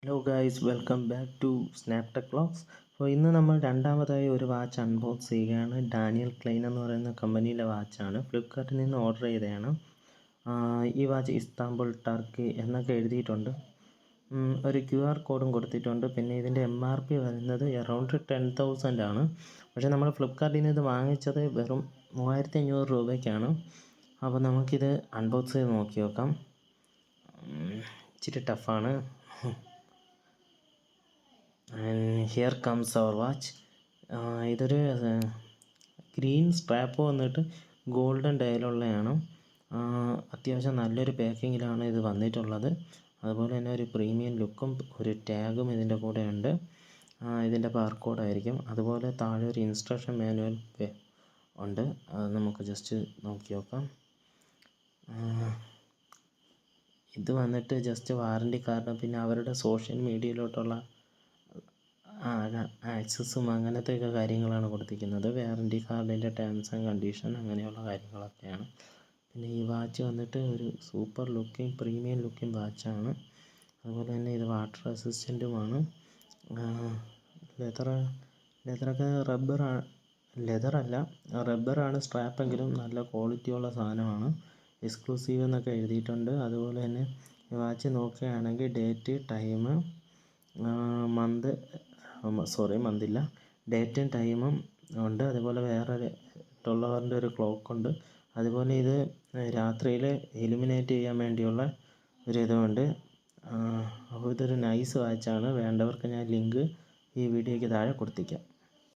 Hello guys, welcome back to Snaptech vlogs. അപ്പോൾ ഇന്ന് നമ്മൾ രണ്ടാമതായി ഒരു വാച്ച് അൺബോക്സ് ചെയ്യുകയാണ്. ഡാനിയൽ ക്ലെയിൻ എന്ന് പറയുന്ന കമ്പനിയിലെ വാച്ചാണ്. ഫ്ലിപ്കാർട്ടിൽ നിന്ന് ഓർഡർ ചെയ്തതാണ്. ഈ വാച്ച് ഇസ്താംബുൾ, ടർക്കി എന്നൊക്കെ എഴുതിയിട്ടുണ്ട്. ഒരു QR കോഡും കൊടുത്തിട്ടുണ്ട്. പിന്നെ ഇതിൻ്റെ MRP വരുന്നത് അറൗണ്ട് 10,000 ആണ്. പക്ഷേ നമ്മൾ ഫ്ലിപ്കാർട്ടിൽ നിന്ന് ഇത് വാങ്ങിച്ചത് വെറും 3500 രൂപയ്ക്കാണ്. അപ്പോൾ നമുക്കിത് അൺബോക്സ് ചെയ്ത് നോക്കി നോക്കാം. ഇച്ചിരി ടഫാണ്. And here comes our watch. ഇതൊരു ഗ്രീൻ സ്ട്രാപ്പ് വന്നിട്ട് ഗോൾഡൻ ഡയലുള്ളതാണ്. അത്യാവശ്യം നല്ലൊരു പാക്കിങ്ങിലാണ് ഇത് വന്നിട്ടുള്ളത്. അതുപോലെ തന്നെ ഒരു പ്രീമിയം ലുക്കും ഒരു ടാഗും ഇതിൻ്റെ കൂടെ ഉണ്ട്. ഇതിൻ്റെ ബാർകോഡായിരിക്കും. അതുപോലെ താഴെ ഒരു ഇൻസ്ട്രക്ഷൻ മാനുവൽ ഉണ്ട്. അത് നമുക്ക് ജസ്റ്റ് നോക്കി നോക്കാം. ഇത് വന്നിട്ട് ജസ്റ്റ് വാറണ്ടി കാർഡും പിന്നെ അവരുടെ സോഷ്യൽ മീഡിയയിലോട്ടുള്ള ആക്സസും അങ്ങനത്തെയൊക്കെ കാര്യങ്ങളാണ് കൊടുത്തിരിക്കുന്നത്. വാറണ്ടി കാർഡിൻ്റെ ടേംസ് ആൻഡ് കണ്ടീഷൻ അങ്ങനെയുള്ള കാര്യങ്ങളൊക്കെയാണ്. പിന്നെ ഈ വാച്ച് വന്നിട്ട് ഒരു സൂപ്പർ ലുക്കിംഗ് പ്രീമിയം ലുക്കിംഗ് വാച്ചാണ്. അതുപോലെ തന്നെ ഇത് വാട്ടർ റെസിസ്റ്റൻറ്റുമാണ്. ലെതറൊക്കെ ലെതറല്ല, റബ്ബറാണ് സ്ട്രാപ്പെങ്കിലും നല്ല ക്വാളിറ്റിയുള്ള സാധനമാണ്. എക്സ്ക്ലൂസീവ് എന്നൊക്കെ എഴുതിയിട്ടുണ്ട്. അതുപോലെ തന്നെ ഈ വാച്ച് നോക്കുകയാണെങ്കിൽ ഡേറ്റ്, ടൈം, മന്തില്ല, ഡേറ്റും ടൈമും ഉണ്ട്. അതുപോലെ വേറെ ടൊള്ളവറിൻ്റെ ഒരു ക്ലോക്കുണ്ട്. അതുപോലെ ഇത് രാത്രിയിൽ ഇലുമിനേറ്റ് ചെയ്യാൻ വേണ്ടിയുള്ള ഒരു ഇതുമുണ്ട്. അപ്പോൾ ഇതൊരു നൈസ് വാച്ചാണ്. വേണ്ടവർക്ക് ഞാൻ ലിങ്ക് ഈ വീഡിയോയ്ക്ക് താഴെ കൊടുത്തിരിക്കാം.